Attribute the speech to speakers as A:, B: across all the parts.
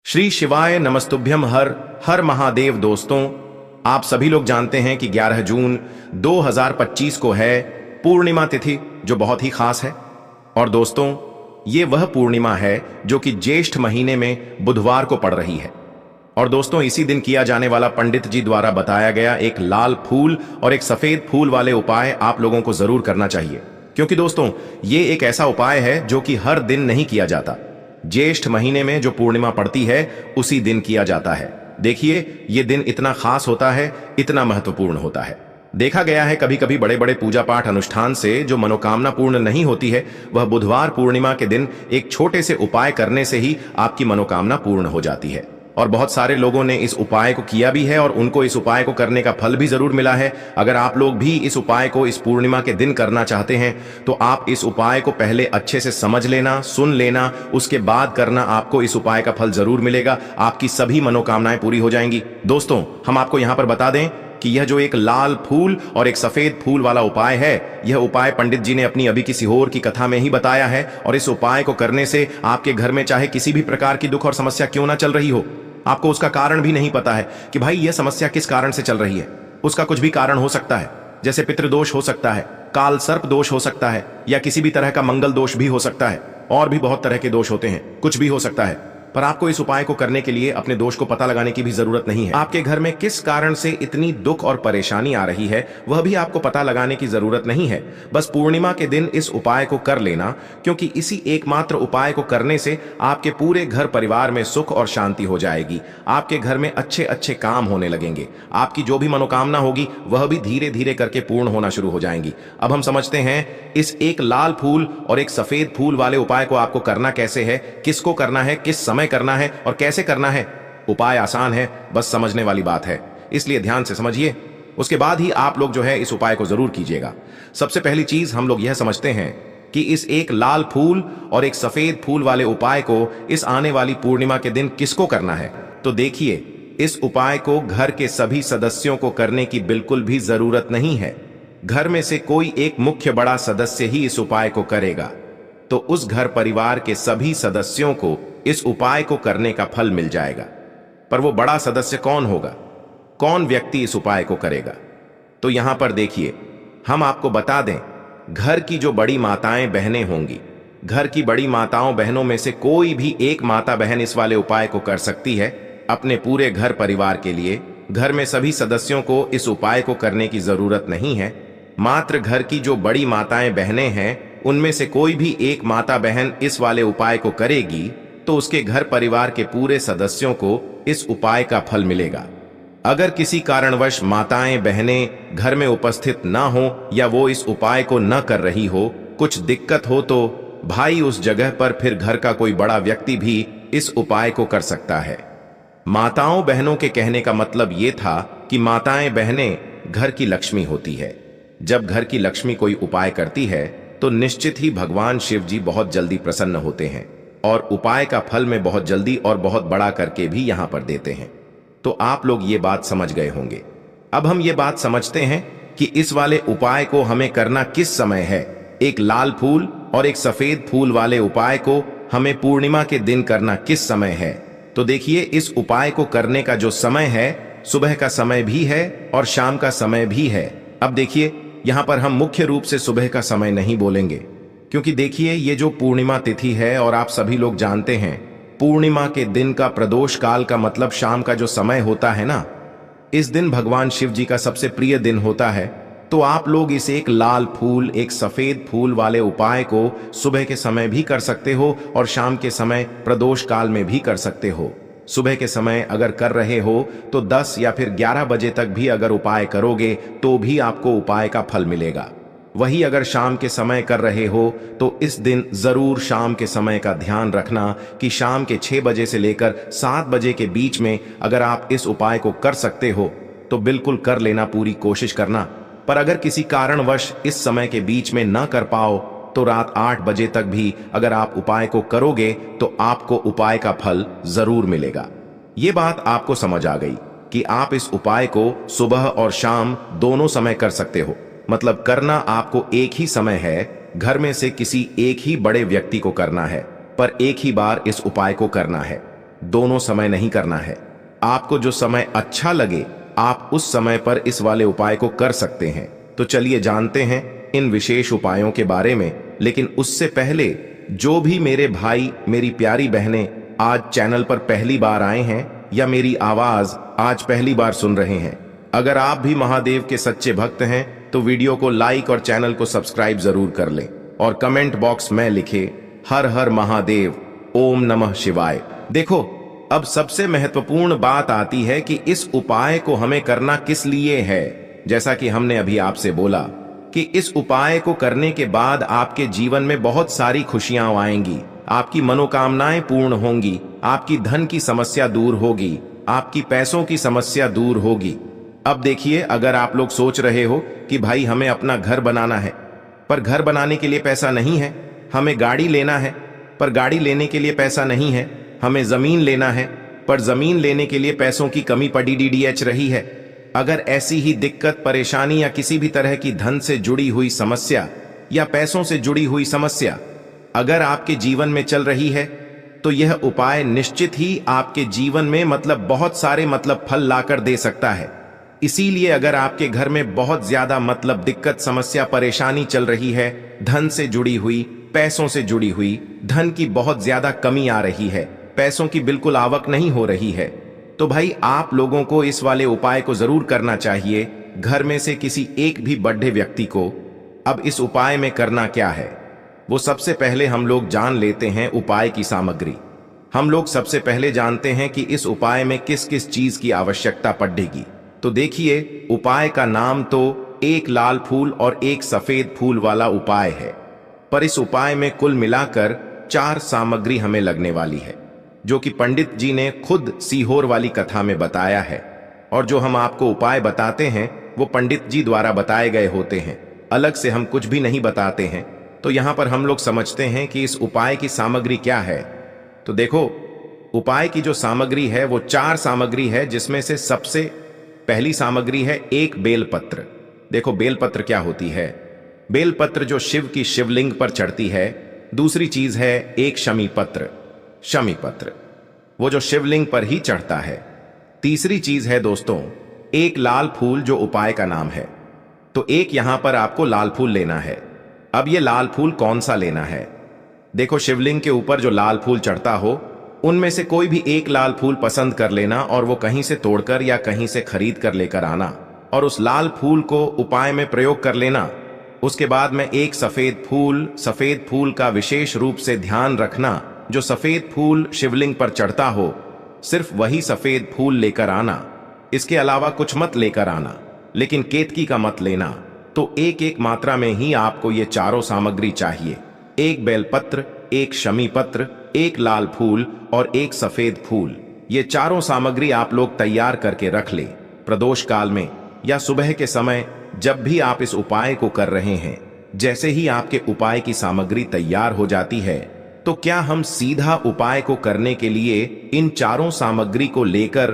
A: श्री शिवाय नमस्तुभ्यम हर हर महादेव। दोस्तों, आप सभी लोग जानते हैं कि 11 जून 2025 को है पूर्णिमा तिथि, जो बहुत ही खास है। और दोस्तों, ये वह पूर्णिमा है जो कि ज्येष्ठ महीने में बुधवार को पड़ रही है। और दोस्तों, इसी दिन किया जाने वाला पंडित जी द्वारा बताया गया एक लाल फूल और एक सफेद फूल वाले उपाय आप लोगों को जरूर करना चाहिए, क्योंकि दोस्तों ये एक ऐसा उपाय है जो कि हर दिन नहीं किया जाता। ज्येष्ठ महीने में जो पूर्णिमा पड़ती है उसी दिन किया जाता है। देखिए, ये दिन इतना खास होता है, इतना महत्वपूर्ण होता है। देखा गया है कभी कभी बड़े बड़े पूजा पाठ अनुष्ठान से जो मनोकामना पूर्ण नहीं होती है, वह बुधवार पूर्णिमा के दिन एक छोटे से उपाय करने से ही आपकी मनोकामना पूर्ण हो जाती है। और बहुत सारे लोगों ने इस उपाय को किया भी है और उनको इस उपाय को करने का फल भी जरूर मिला है। अगर आप लोग भी इस उपाय को इस पूर्णिमा के दिन करना चाहते हैं तो आप इस उपाय को पहले अच्छे से समझ लेना, सुन लेना, उसके बाद करना। आपको इस उपाय का फल जरूर मिलेगा, आपकी सभी मनोकामनाएं पूरी हो जाएंगी। दोस्तों, हम आपको यहां पर बता दें कि यह जो एक लाल फूल और एक सफेद फूल वाला उपाय है, यह उपाय पंडित जी ने अपनी अभी की सीहोर की कथा में ही बताया है। और इस उपाय को करने से आपके घर में चाहे किसी भी प्रकार की दुख और समस्या क्यों ना चल रही हो, आपको उसका कारण भी नहीं पता है कि भाई यह समस्या किस कारण से चल रही है, उसका कुछ भी कारण हो सकता है। जैसे पितृदोष हो सकता है, काल सर्प दोष हो सकता है, या किसी भी तरह का मंगल दोष भी हो सकता है। और भी बहुत तरह के दोष होते हैं, कुछ भी हो सकता है। पर आपको इस उपाय को करने के लिए अपने दोष को पता लगाने की भी जरूरत नहीं है। आपके घर में किस कारण से इतनी दुख और परेशानी आ रही है, वह भी आपको पता लगाने की जरूरत नहीं है। बस पूर्णिमा के दिन इस उपाय को कर लेना, क्योंकि इसी एकमात्र उपाय को करने से आपके पूरे घर परिवार में सुख और शांति हो जाएगी। आपके घर में अच्छे अच्छे काम होने लगेंगे। आपकी जो भी मनोकामना होगी वह भी धीरे धीरे करके पूर्ण होना शुरू हो जाएंगी। अब हम समझते हैं इस एक लाल फूल और एक सफेद फूल वाले उपाय को आपको करना कैसे है, किसको करना है, किस समय करना है और कैसे करना है। उपाय आसान है, बस समझने वाली बात है, इसलिए ध्यान से समझिए। उसके बाद ही आप लोग जो है इस उपाय को जरूर कीजिएगा। सबसे पहली चीज हम लोग यह समझते हैं कि इस एक लाल फूल और एक सफेद फूल वाले उपाय को इस आने वाली पूर्णिमा के दिन किसको करना है। तो देखिए, इस उपाय को घर के सभी सदस्यों को करने की बिल्कुल भी जरूरत नहीं है। घर में से कोई एक मुख्य बड़ा सदस्य ही इस उपाय को करेगा, तो उस घर परिवार के सभी सदस्यों को इस उपाय को करने का फल मिल जाएगा। पर वो बड़ा सदस्य कौन होगा, कौन व्यक्ति इस उपाय को करेगा? तो यहां पर देखिए, हम आपको बता दें, घर की जो बड़ी माताएं बहनें होंगी, घर की बड़ी माताओं बहनों में से कोई भी एक माता बहन इस वाले उपाय को कर सकती है अपने पूरे घर परिवार के लिए। घर में सभी सदस्यों को इस उपाय को करने की जरूरत नहीं है। मात्र घर की जो बड़ी माताएं बहनें हैं, उनमें से कोई भी एक माता बहन इस वाले उपाय को करेगी तो उसके घर परिवार के पूरे सदस्यों को इस उपाय का फल मिलेगा। अगर किसी कारणवश माताएं बहनें घर में उपस्थित ना हो या वो इस उपाय को न कर रही हो, कुछ दिक्कत हो, तो भाई उस जगह पर फिर घर का कोई बड़ा व्यक्ति भी इस उपाय को कर सकता है। माताओं बहनों के कहने का मतलब ये था कि माताएं बहनें घर की लक्ष्मी होती है। जब घर की लक्ष्मी कोई उपाय करती है तो निश्चित ही भगवान शिव जी बहुत जल्दी प्रसन्न होते हैं और उपाय का फल में बहुत जल्दी और बहुत बड़ा करके भी यहां पर देते हैं। तो आप लोग ये बात समझ गए होंगे। अब हम ये बात समझते हैं कि इस वाले उपाय को हमें करना किस समय है। एक लाल फूल और एक सफेद फूल वाले उपाय को हमें पूर्णिमा के दिन करना किस समय है। तो देखिए, इस उपाय को करने का जो समय है, सुबह का समय भी है और शाम का समय भी है। अब देखिए, यहां पर हम मुख्य रूप से सुबह का समय नहीं बोलेंगे, क्योंकि देखिए ये जो पूर्णिमा तिथि है और आप सभी लोग जानते हैं, पूर्णिमा के दिन का प्रदोष काल का मतलब शाम का जो समय होता है ना, इस दिन भगवान शिव जी का सबसे प्रिय दिन होता है। तो आप लोग इस एक लाल फूल एक सफेद फूल वाले उपाय को सुबह के समय भी कर सकते हो और शाम के समय प्रदोष काल में भी कर सकते हो। सुबह के समय अगर कर रहे हो तो 10 या फिर 11 बजे तक भी अगर उपाय करोगे तो भी आपको उपाय का फल मिलेगा। वही अगर शाम के समय कर रहे हो तो इस दिन जरूर शाम के समय का ध्यान रखना कि शाम के 6 बजे से लेकर 7 बजे के बीच में अगर आप इस उपाय को कर सकते हो तो बिल्कुल कर लेना, पूरी कोशिश करना। पर अगर किसी कारणवश इस समय के बीच में ना कर पाओ तो रात 8 बजे तक भी अगर आप उपाय को करोगे तो आपको उपाय का फल जरूर मिलेगा। ये बात आपको समझ आ गई कि आप इस उपाय को सुबह और शाम दोनों समय कर सकते हो। मतलब करना आपको एक ही समय है, घर में से किसी एक ही बड़े व्यक्ति को करना है, पर एक ही बार इस उपाय को करना है। दोनों समय नहीं करना है। आपको जो समय अच्छा लगे आप उस समय पर इस वाले उपाय को कर सकते हैं। तो चलिए जानते हैं इन विशेष उपायों के बारे में। लेकिन उससे पहले जो भी मेरे भाई मेरी प्यारी बहनें आज चैनल पर पहली बार आए हैं या मेरी आवाज आज पहली बार सुन रहे हैं, अगर आप भी महादेव के सच्चे भक्त हैं तो वीडियो को लाइक और चैनल को सब्सक्राइब जरूर कर लें और कमेंट बॉक्स में लिखे हर हर महादेव, ओम नमः शिवाय। देखो, अब सबसे महत्वपूर्ण बात आती है कि इस उपाय को हमें करना किस लिए है। जैसा कि हमने अभी आपसे बोला कि इस उपाय को करने के बाद आपके जीवन में बहुत सारी खुशियां आएंगी, आपकी मनोकामनाएं पूर्ण होंगी, आपकी धन की समस्या दूर होगी, आपकी पैसों की समस्या दूर होगी। अब देखिए, अगर आप लोग सोच रहे हो कि भाई हमें अपना घर बनाना है पर घर बनाने के लिए पैसा नहीं है, हमें गाड़ी लेना है पर गाड़ी लेने के लिए पैसा नहीं है, हमें जमीन लेना है पर जमीन लेने के लिए पैसों की कमी पड़ी डीडीएच रही है। अगर ऐसी ही दिक्कत, परेशानी या किसी भी तरह की धन से जुड़ी हुई समस्या या पैसों से जुड़ी हुई समस्या अगर आपके जीवन में चल रही है तो यह उपाय निश्चित ही आपके जीवन में बहुत सारे फल लाकर दे सकता है। इसीलिए अगर आपके घर में बहुत ज्यादा दिक्कत, समस्या, परेशानी चल रही है, धन से जुड़ी हुई, पैसों से जुड़ी हुई, धन की बहुत ज्यादा कमी आ रही है, पैसों की बिल्कुल आवक नहीं हो रही है, तो भाई आप लोगों को इस वाले उपाय को जरूर करना चाहिए। घर में से किसी एक भी बड़े व्यक्ति को। अब इस उपाय में करना क्या है, वो सबसे पहले हम लोग जान लेते हैं उपाय की सामग्री। हम लोग सबसे पहले जानते हैं कि इस उपाय में किस किस चीज की आवश्यकता पड़ेगी। तो देखिए, उपाय का नाम तो एक लाल फूल और एक सफेद फूल वाला उपाय है, पर इस उपाय में कुल मिलाकर 4 सामग्री हमें लगने वाली है, जो कि पंडित जी ने खुद सीहोर वाली कथा में बताया है। और जो हम आपको उपाय बताते हैं वो पंडित जी द्वारा बताए गए होते हैं, अलग से हम कुछ भी नहीं बताते हैं। तो यहां पर हम लोग समझते हैं कि इस उपाय की सामग्री क्या है। तो देखो, उपाय की जो सामग्री है वो 4 सामग्री है, जिसमें से सबसे पहली सामग्री है एक बेलपत्र। देखो, बेलपत्र क्या होती है? बेलपत्र जो शिव की शिवलिंग पर चढ़ती है। दूसरी चीज है एक शमी पत्र, शमी पत्र वो जो शिवलिंग पर ही चढ़ता है। तीसरी चीज है दोस्तों एक लाल फूल, जो उपाय का नाम है। तो एक यहां पर आपको लाल फूल लेना है। अब ये लाल फूल कौन सा लेना है? देखो, शिवलिंग के ऊपर जो लाल फूल चढ़ता हो उनमें से कोई भी एक लाल फूल पसंद कर लेना और वो कहीं से तोड़कर या कहीं से खरीद कर लेकर आना और उस लाल फूल को उपाय में प्रयोग कर लेना। उसके बाद में एक सफेद फूल का विशेष रूप से ध्यान रखना। जो सफेद फूल शिवलिंग पर चढ़ता हो सिर्फ वही सफेद फूल लेकर आना, इसके अलावा कुछ मत लेकर आना, लेकिन केतकी का मत लेना। तो एक एक मात्रा में ही आपको ये चारों सामग्री चाहिए। एक बेलपत्र, एक शमी पत्र, एक लाल फूल और एक सफेद फूल। ये चारों सामग्री आप लोग तैयार करके रख ले। प्रदोष काल में या सुबह के समय जब भी आप इस उपाय को कर रहे हैं, जैसे ही आपके उपाय की सामग्री तैयार हो जाती है तो क्या हम सीधा उपाय को करने के लिए इन चारों सामग्री को लेकर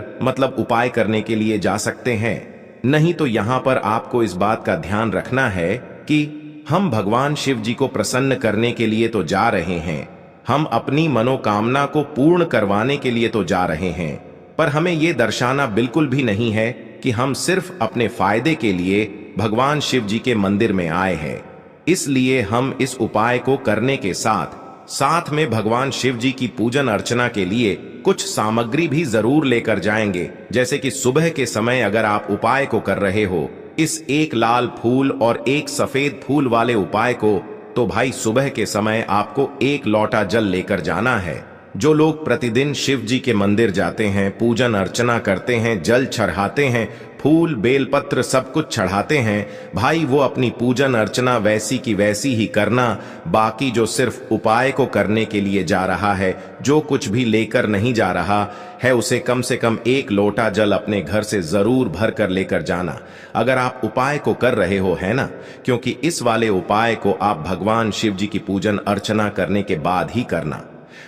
A: उपाय करने के लिए जा सकते हैं? नहीं, तो यहां पर आपको इस बात का ध्यान रखना है कि हम भगवान शिव जी को प्रसन्न करने के लिए तो जा रहे हैं, हम अपनी मनोकामना को पूर्ण करवाने के लिए तो जा रहे हैं, पर हमें यह दर्शाना बिल्कुल भी नहीं है कि हम सिर्फ अपने फायदे के लिए भगवान शिव जी के मंदिर में आए हैं। इसलिए हम इस उपाय को करने के साथ साथ में भगवान शिव जी की पूजन अर्चना के लिए कुछ सामग्री भी जरूर लेकर जाएंगे। जैसे कि सुबह के समय अगर आप उपाय को कर रहे हो इस एक लाल फूल और एक सफेद फूल वाले उपाय को, तो भाई सुबह के समय आपको 1 लोटा जल लेकर जाना है। जो लोग प्रतिदिन शिव जी के मंदिर जाते हैं, पूजन अर्चना करते हैं, जल चढ़ाते हैं, फूल बेलपत्र सब कुछ चढ़ाते हैं, भाई वो अपनी पूजन अर्चना वैसी की वैसी ही करना। बाकी जो सिर्फ उपाय को करने के लिए जा रहा है, जो कुछ भी लेकर नहीं जा रहा है, उसे कम से कम 1 लोटा जल अपने घर से जरूर भर कर लेकर जाना। अगर आप उपाय को कर रहे हो, है ना, क्योंकि इस वाले उपाय को आप भगवान शिव जी की पूजन अर्चना करने के बाद ही करना।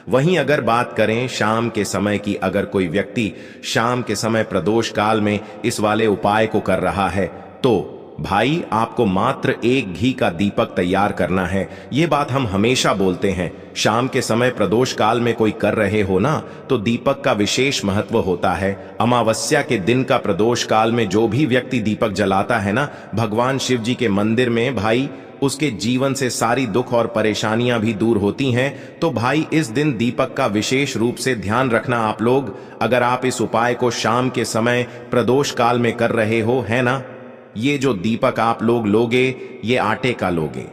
A: वहीं अगर बात करें शाम के समय की, अगर कोई व्यक्ति शाम के समय प्रदोष काल में इस वाले उपाय को कर रहा है, तो भाई आपको मात्र एक घी का दीपक तैयार करना है। ये बात हम हमेशा बोलते हैं। शाम के समय प्रदोष काल में कोई कर रहे हो ना, तो दीपक का विशेष महत्व होता है। अमावस्या के दिन का प्रदोष काल में जो भी व्यक्ति दीपक जलाता है ना भगवान शिव जी के मंदिर में, भाई उसके जीवन से सारी दुख और परेशानियां भी दूर होती हैं। तो भाई इस दिन दीपक का विशेष रूप से ध्यान रखना आप लोग। अगर आप इस उपाय को शाम के समय प्रदोष काल में कर रहे हो, है ना, ये जो दीपक आप लोग लोगे ये आटे का लोगे।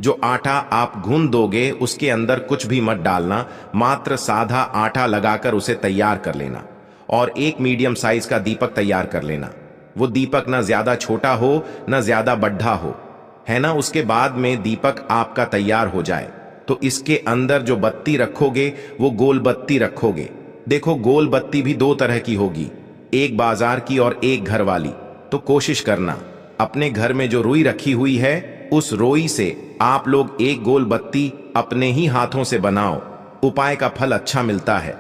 A: जो आटा आप गूंद दोगे उसके अंदर कुछ भी मत डालना, मात्र साधा आटा लगाकर उसे तैयार कर लेना और एक मीडियम साइज का दीपक तैयार कर लेना। वो दीपक ना ज्यादा छोटा हो ना ज्यादा बड्ढा हो, है ना। उसके बाद में दीपक आपका तैयार हो जाए तो इसके अंदर जो बत्ती रखोगे वो गोल बत्ती रखोगे। देखो गोल बत्ती भी दो तरह की होगी, एक बाजार की और एक घर वाली। तो कोशिश करना अपने घर में जो रुई रखी हुई है उस रोई से आप लोग एक गोल बत्ती अपने ही हाथों से बनाओ। उपाय का फल अच्छा मिलता है।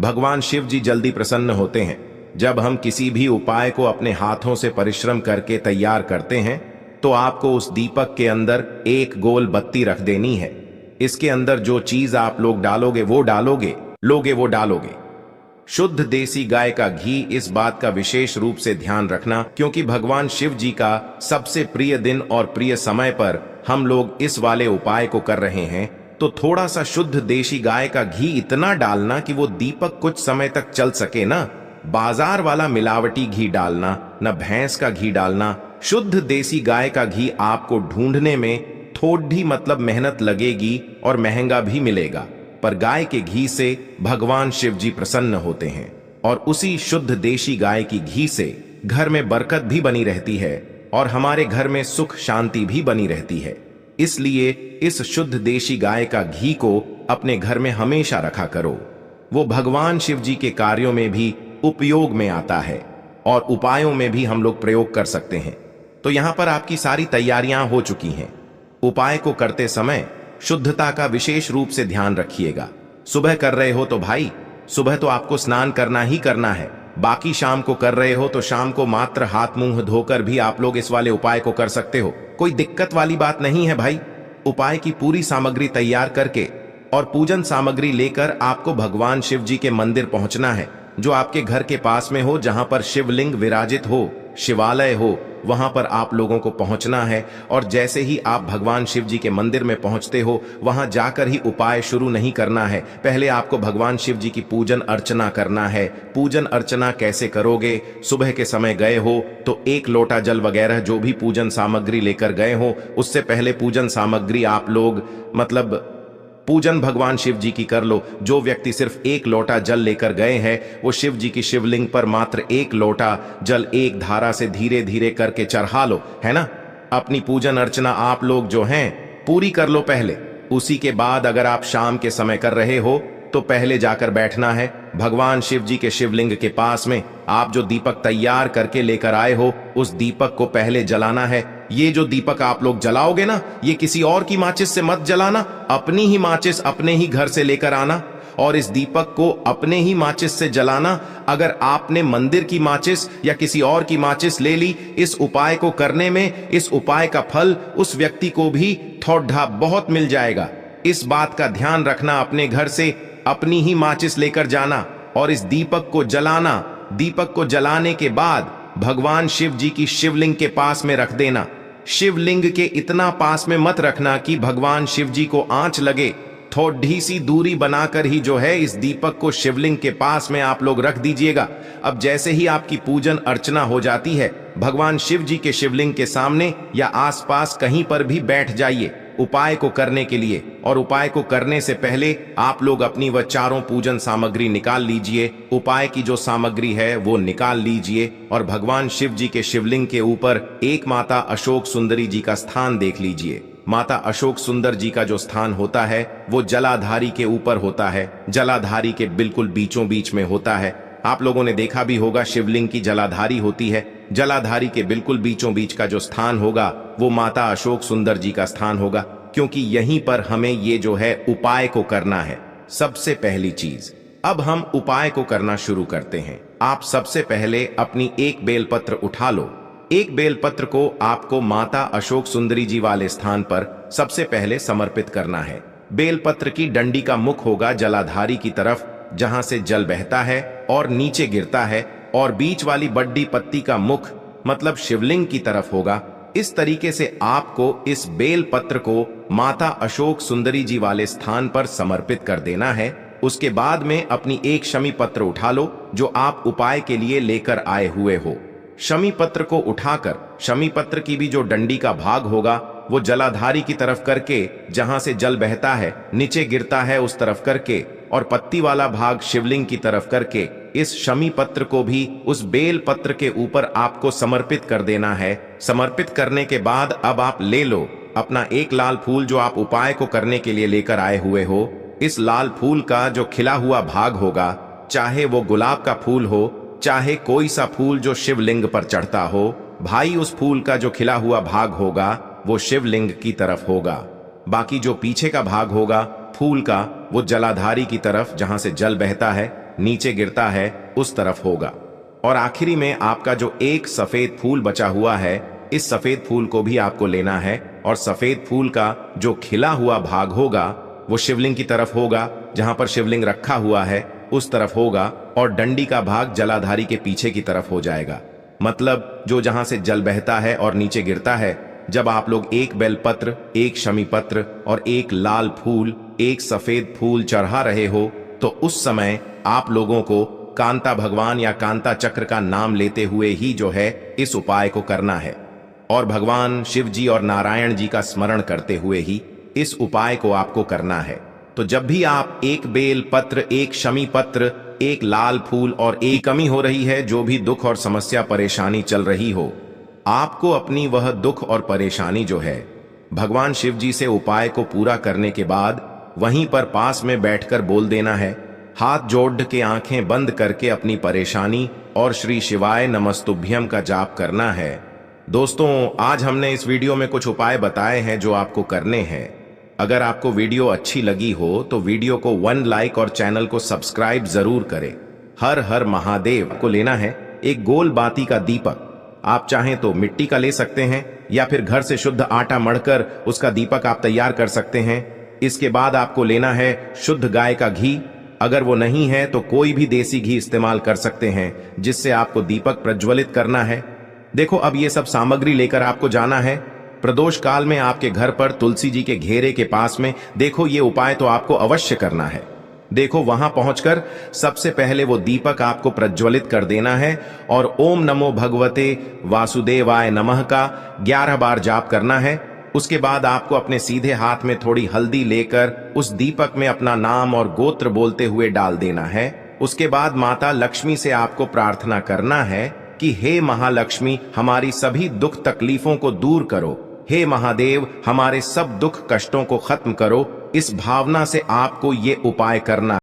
A: भगवान शिव जी जल्दी प्रसन्न होते हैं जब हम किसी भी उपाय को अपने हाथों से परिश्रम करके तैयार करते हैं। तो आपको उस दीपक के अंदर एक गोल बत्ती रख देनी है। इसके अंदर जो चीज आप लोग डालोगे वो डालोगे। शुद्ध देसी गाय का घी। इस बात का विशेष रूप से ध्यान रखना क्योंकि भगवान शिव जी का सबसे प्रिय दिन और प्रिय समय पर हम लोग इस वाले उपाय को कर रहे हैं। तो थोड़ा सा शुद्ध देसी गाय का घी इतना डालना कि वो दीपक कुछ समय तक चल सके ना। बाजार वाला मिलावटी घी डालना, न भैंस का घी डालना। शुद्ध देसी गाय का घी आपको ढूंढने में थोड़ी मतलब मेहनत लगेगी और महंगा भी मिलेगा, पर गाय के घी से भगवान शिव जी प्रसन्न होते हैं और उसी शुद्ध देशी गाय की घी से घर में बरकत भी बनी रहती है और हमारे घर में सुख शांति भी बनी रहती है। इसलिए इस शुद्ध देशी गाय का घी को अपने घर में हमेशा रखा करो। वो भगवान शिव जी के कार्यों में भी उपयोग में आता है और उपायों में भी हम लोग प्रयोग कर सकते हैं। तो यहां पर आपकी सारी तैयारियां हो चुकी हैं। उपाय को करते समय शुद्धता का विशेष रूप से ध्यान रखिएगा। सुबह कर रहे हो तो भाई सुबह तो आपको स्नान करना ही करना है। बाकी शाम को कर रहे हो तो शाम को मात्र हाथ मुंह धोकर भी आप लोग इस वाले उपाय को कर सकते हो। कोई दिक्कत वाली बात नहीं है भाई। उपाय की पूरी सामग्री तैयार करके और पूजन सामग्री लेकर आपको भगवान शिव जी के मंदिर पहुंचना है, जो आपके घर के पास में हो, जहां पर शिवलिंग विराजित हो, शिवालय हो, वहां पर आप लोगों को पहुंचना है। और जैसे ही आप भगवान शिव जी के मंदिर में पहुंचते हो वहां जाकर ही उपाय शुरू नहीं करना है। पहले आपको भगवान शिव जी की पूजन अर्चना करना है। पूजन अर्चना कैसे करोगे? सुबह के समय गए हो तो एक लोटा जल वगैरह जो भी पूजन सामग्री लेकर गए हो, उससे पहले पूजन सामग्री आप लोग मतलब पूजन भगवान शिव जी की कर लो। जो व्यक्ति सिर्फ एक लोटा जल लेकर गए हैं वो शिव जी की शिवलिंग पर मात्र एक लोटा जल एक धारा से धीरे धीरे करके चढ़ा लो, है ना। अपनी पूजन अर्चना आप लोग जो हैं पूरी कर लो पहले। उसी के बाद अगर आप शाम के समय कर रहे हो तो पहले जाकर बैठना है भगवान शिव जी के शिवलिंग के पास में। आप जो दीपक तैयार करके लेकर आए हो उस दीपक को पहले जलाना है। ये जो दीपक आप लोग जलाओगे ना, ये किसी और की माचिस से मत जलाना, अपनी ही माचिस अपने ही घर से लेकर आना और इस दीपक को अपने ही माचिस से जलाना। अगर आपने मंदिर की माचिस या किसी और की माचिस ले ली इस उपाय को करने में, इस उपाय का फल उस व्यक्ति को भी थोड़ा बहुत मिल जाएगा। इस बात का ध्यान रखना, अपने घर से अपनी ही माचिस लेकर जाना और इस दीपक को जलाना। दीपक को जलाने के बाद भगवान शिव जी की शिवलिंग के पास में रख देना। शिवलिंग के इतना पास में मत रखना कि भगवान शिव जी को आंच लगे। थोड़ी सी दूरी बनाकर ही जो है इस दीपक को शिवलिंग के पास में आप लोग रख दीजिएगा। अब जैसे ही आपकी पूजन अर्चना हो जाती है भगवान शिव जी के शिवलिंग के सामने या आसपास कहीं पर भी बैठ जाइए उपाय को करने के लिए। और उपाय को करने से पहले आप लोग अपनी वह चारों पूजन सामग्री निकाल लीजिए। उपाय की जो सामग्री है वो निकाल लीजिए और भगवान शिव जी के शिवलिंग के ऊपर एक माता अशोक सुंदरी जी का स्थान देख लीजिए। माता अशोक सुंदर जी का जो स्थान होता है वो जलाधारी के ऊपर होता है, जलाधारी के बिल्कुल बीचों बीच में होता है। आप लोगों ने देखा भी होगा शिवलिंग की जलाधारी होती है। जलाधारी के बिल्कुल बीचों बीच का जो स्थान होगा वो माता अशोक सुंदर जी का स्थान होगा, क्योंकि यहीं पर हमें ये जो है उपाय को करना है। सबसे पहली चीज, अब हम उपाय को करना शुरू करते हैं। आप सबसे पहले अपनी एक बेलपत्र उठा लो एक बेलपत्र को आपको माता अशोक सुंदरी जी वाले स्थान पर सबसे पहले समर्पित करना है। बेलपत्र की डंडी का मुख होगा जलाधारी की तरफ, जहां से जल बहता है और नीचे गिरता है, और बीच वाली बड्डी पत्ती का मुख मतलब शिवलिंग की तरफ होगा। इस तरीके से आपको इस बेल पत्र को माता अशोक सुंदरी जी वाले स्थान पर समर्पित कर देना है। उसके बाद में अपनी एक शमी पत्र उठा लो जो आप उपाय के लिए लेकर आए हुए हो। शमी पत्र को उठाकर शमी पत्र की भी जो डंडी का भाग होगा वो जलाधारी की तरफ करके, जहां से जल बहता है नीचे गिरता है उस तरफ करके, और पत्ती वाला भाग शिवलिंग की तरफ करके इस शमी पत्र को भी उस बेल पत्र के ऊपर आपको समर्पित कर देना है। समर्पित करने के बाद अब आप ले लो अपना एक लाल फूल जो आप उपाय को करने के लिए लेकर आए हुए हो। इस लाल फूल का जो खिला हुआ भाग होगा, चाहे वो गुलाब का फूल हो, चाहे कोई सा फूल जो शिवलिंग पर चढ़ता हो, भाई उस फूल का जो खिला हुआ भाग होगा वो शिवलिंग की तरफ होगा। बाकी जो पीछे का भाग होगा फूल का वो जलाधारी की तरफ, जहां से जल बहता है नीचे गिरता है उस तरफ होगा। और आखिरी में आपका जो एक सफेद फूल बचा हुआ है, इस सफेद फूल को भी आपको लेना है, और सफेद फूल का जो खिला हुआ भाग होगा वो शिवलिंग की तरफ होगा, जहां पर शिवलिंग रखा हुआ है उस तरफ होगा, और डंडी का भाग जलाधारी के पीछे की तरफ हो जाएगा। मतलब जो जहां से जल बहता है और नीचे गिरता है, जब आप लोग एक बेलपत्र, एक शमी पत्र और एक लाल फूल, एक सफेद फूल चढ़ा रहे हो, तो उस समय आप लोगों को कांता भगवान या कांता चक्र का नाम लेते हुए ही जो है इस उपाय को करना है, और भगवान शिव जी और नारायण जी का स्मरण करते हुए ही इस उपाय को आपको करना है। तो जब भी आप एक बेल पत्र, एक शमी पत्र, एक लाल फूल और एक कमी हो रही है, जो भी दुख और समस्या परेशानी चल रही हो, आपको अपनी वह दुख और परेशानी जो है भगवान शिव जी से उपाय को पूरा करने के बाद वहीं पर पास में बैठकर बोल देना है। हाथ जोड़ के आंखें बंद करके अपनी परेशानी और श्री शिवाय नमस्तुभ्यम का जाप करना है। दोस्तों, आज हमने इस वीडियो में कुछ उपाय बताए हैं जो आपको करने हैं। अगर आपको वीडियो अच्छी लगी हो तो वीडियो को 1 लाइक और चैनल को सब्सक्राइब जरूर करें। हर हर महादेव को लेना है एक गोल बाती का दीपक। आप चाहें तो मिट्टी का ले सकते हैं या फिर घर से शुद्ध आटा मढ़कर उसका दीपक आप तैयार कर सकते हैं। इसके बाद आपको लेना है शुद्ध गाय का घी। अगर वो नहीं है तो कोई भी देसी घी इस्तेमाल कर सकते हैं, जिससे आपको दीपक प्रज्वलित करना है। देखो, अब ये सब सामग्री लेकर आपको जाना है प्रदोष काल में आपके घर पर तुलसी जी के घेरे के पास में। देखो, ये उपाय तो आपको अवश्य करना है। देखो, वहां पहुंचकर सबसे पहले वो दीपक आपको प्रज्वलित कर देना है और ओम नमो भगवते वासुदेवाय नमः का 11 बार जाप करना है। उसके बाद आपको अपने सीधे हाथ में थोड़ी हल्दी लेकर उस दीपक में अपना नाम और गोत्र बोलते हुए डाल देना है। उसके बाद माता लक्ष्मी से आपको प्रार्थना करना है कि हे महालक्ष्मी, हमारी सभी दुख तकलीफों को दूर करो। हे महादेव, हमारे सब दुख कष्टों को खत्म करो। इस भावना से आपको ये उपाय करना